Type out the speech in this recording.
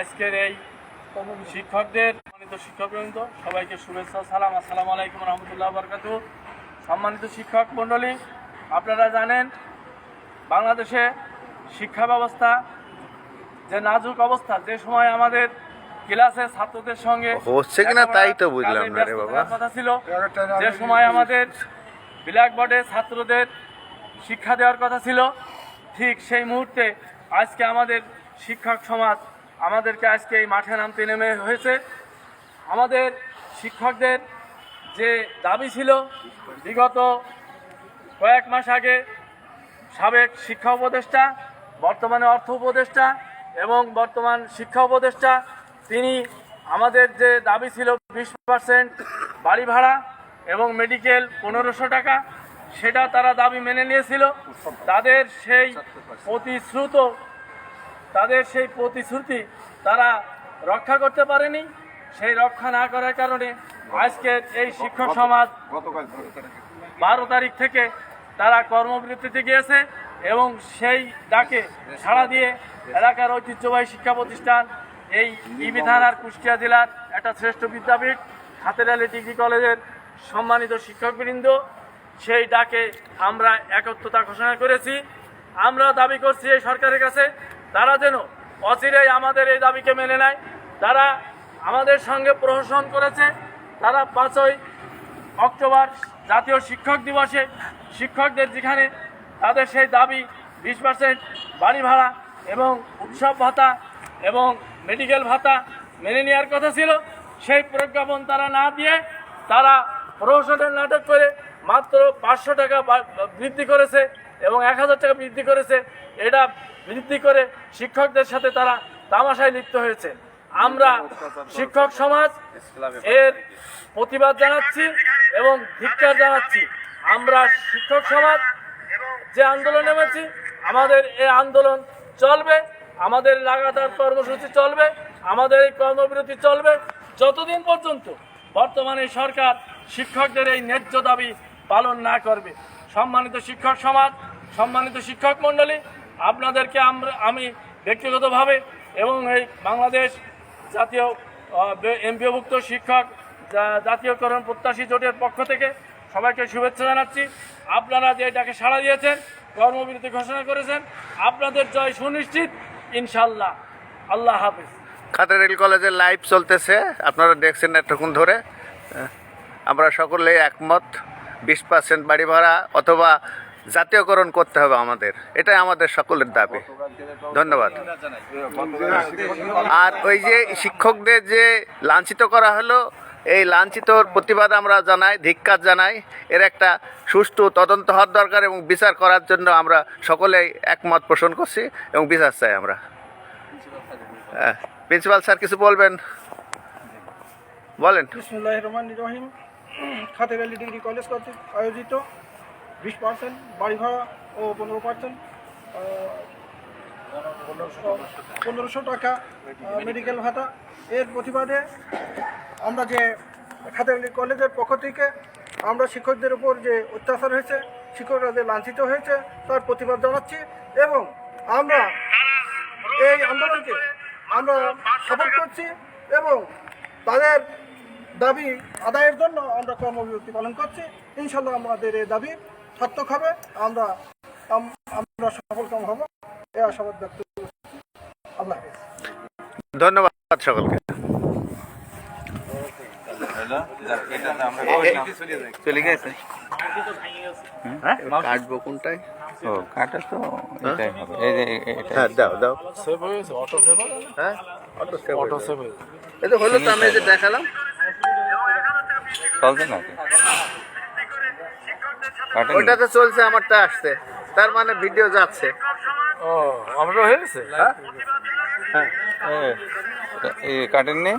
আজকের এই শিক্ষকদের সম্মানিত শিক্ষকবৃন্দ সবাইকে শুভেচ্ছা সালাম। আসসালামু আলাইকুম রহমতুল্লাহ বরকাতুহু। সম্মানিত শিক্ষক মণ্ডলী, আপনারা জানেন বাংলাদেশে শিক্ষা ব্যবস্থা যে নাজুক অবস্থা, যে সময় আমাদের ক্লাসে ছাত্রদের সঙ্গে হচ্ছে কিনা তাই তো বুঝলাম না রে বাবা। কথা ছিল, যে সময় আমাদের ব্ল্যাকবোর্ডে ছাত্রদের শিক্ষা দেওয়ার কথা ছিল, ঠিক সেই মুহূর্তে আজকে আমাদের শিক্ষক সমাজ আমাদেরকে আজকে এই মাঠে নামতে নেমে হয়েছে। আমাদের শিক্ষকদের যে দাবি ছিল, বিগত কয়েক মাস আগে সাবেক শিক্ষা উপদেষ্টা, বর্তমানে অর্থ উপদেষ্টা এবং বর্তমান শিক্ষা উপদেষ্টা, তিনি আমাদের যে দাবি ছিল 20% বাড়ি ভাড়া এবং মেডিকেল 1500 টাকা, সেটা তারা দাবি মেনে নিয়েছিল। তাদের সেই প্রতিশ্রুতি তারা রক্ষা করতে পারেনি। সেই রক্ষা না করার কারণে আজকে এই শিক্ষক সমাজ 12 তারিখ থেকে তারা কর্মবিরতিতে গিয়েছে এবং সেই ডাকে সাড়া দিয়ে এলাকার ঐতিহ্যবাহী শিক্ষা প্রতিষ্ঠান এই ইবি থানার কুষ্টিয়া জেলার একটা শ্রেষ্ঠ বিদ্যাপীঠ হাতের আলী ডিগ্রি কলেজের সম্মানিত শিক্ষকবৃন্দ, সেই ডাকে আমরা একত্রতা ঘোষণা করেছি। আমরা দাবি করছি এই সরকারের কাছে, তারা যেন অচিরেই আমাদের এই দাবিকে মেনে নেয়। তারা আমাদের সঙ্গে প্রহসন করেছে। তারা 5ই অক্টোবর জাতীয় শিক্ষক দিবসে শিক্ষকদের যেখানে তাদের সেই দাবি 20% বাড়ি ভাড়া এবং উৎসব ভাতা এবং মেডিকেল ভাতা মেনে নেওয়ার কথা ছিল, সেই প্রজ্ঞাপন তারা না দিয়ে তারা প্রহসনের নাটক করে মাত্র 500 টাকা বৃদ্ধি করেছে এবং 1000 টাকা বৃদ্ধি করেছে। এটা বৃদ্ধি করে শিক্ষকদের সাথে তারা তামাশায় লিপ্ত হয়েছে। আমরা শিক্ষক সমাজ এর প্রতিবাদ জানাচ্ছি এবং ধিক্কার জানাচ্ছি। আমরা শিক্ষক সমাজ যে আন্দোলন নেমেছি, আমাদের এই আন্দোলন চলবে, আমাদের লাগাতার কর্মসূচি চলবে, আমাদের এই কর্মবিরতি চলবে যতদিন পর্যন্ত বর্তমানে সরকার শিক্ষকদের এই ন্যায্য দাবি পালন না করবে। সম্মানিত শিক্ষক সমাজ, সম্মানিত শিক্ষক মণ্ডলী, আপনাদেরকে আমি ব্যক্তিগতভাবে এবং এই বাংলাদেশ জাতীয় এমপিওভুক্ত শিক্ষক জাতীয়করণ প্রত্যাশী জোটের পক্ষ থেকে সবাইকে শুভেচ্ছা জানাচ্ছি। আপনারা যে এটাকে সাড়া দিয়েছেন, কর্মবিরতি ঘোষণা করেছেন, আপনাদের জয় সুনিশ্চিত ইনশাল্লাহ। আল্লাহ হাফিজ। হাতের আলী কলেজের লাইভ চলতেছে, আপনারা দেখছেন এতক্ষণ ধরে। আমরা সকলেই একমত, 20% বাড়ি ভাড়া অথবা জাতীয়করণ করতে হবে আমাদের, এটাই আমাদের সকলের দাবি। ধন্যবাদ। আর ওই যে শিক্ষকদের যে লাঞ্ছিত করা হলো, এই লাঞ্ছিতর প্রতিবাদ আমরা জানাই, ধিক্কার জানাই। এর একটা সুষ্ঠু তদন্ত হওয়ার দরকার এবং বিচার করার জন্য আমরা সকলেই একমত পোষণ করছি এবং বিচার চাই আমরা। প্রিন্সিপাল স্যার কিছু বলবেন? বলেন। বিসমিল্লাহির রহমানির রহিম। হাতের আলী ডিগ্রি কলেজ কর্তৃক আয়োজিত 20% বাড়ি ভাড়া ও 1500 টাকা মেডিকেল ভাতা এর প্রতিবাদে আমরা যে হাতের আলী কলেজের পক্ষ থেকে আমরা শিক্ষকদের উপর যে অত্যাচার হয়েছে, শিক্ষকরা যে লাঞ্ছিত হয়েছে তার প্রতিবাদ জানাচ্ছি এবং আমরা এই আন্দোলনকে আমরা সাপোর্ট করছি এবং তাদের দাবি আদায়ের জন্য আমরা কর্মবিরতি পালন করছি। ইনশাল্লাহ আমাদের এই দাবি সার্থক হবে, আমরা সফলকাম হব, এই আশাবাদ ব্যক্ত করছি। আল্লাহ হাফেজ। ধন্যবাদ সকলকে। চলে গেছে কাটবো কোনটাই? ও কাটা তো এটাই হবে। এই যে এটা হ্যাঁ, দাও দাও। সেভ হয়েছে, অটো সেভ হবে। হ্যাঁ, অটো সেভ হয়েছে। এই তো হলো তো, আমি এই যে দেখালাম। চলছে নাকি? কাটেনি? ওইটাতে চলছে, আমারটা আসছে, তার মানে ভিডিও যাচ্ছে। ও, আপনারও হয়ে গেছে? হ্যাঁ, এই কাটেননি?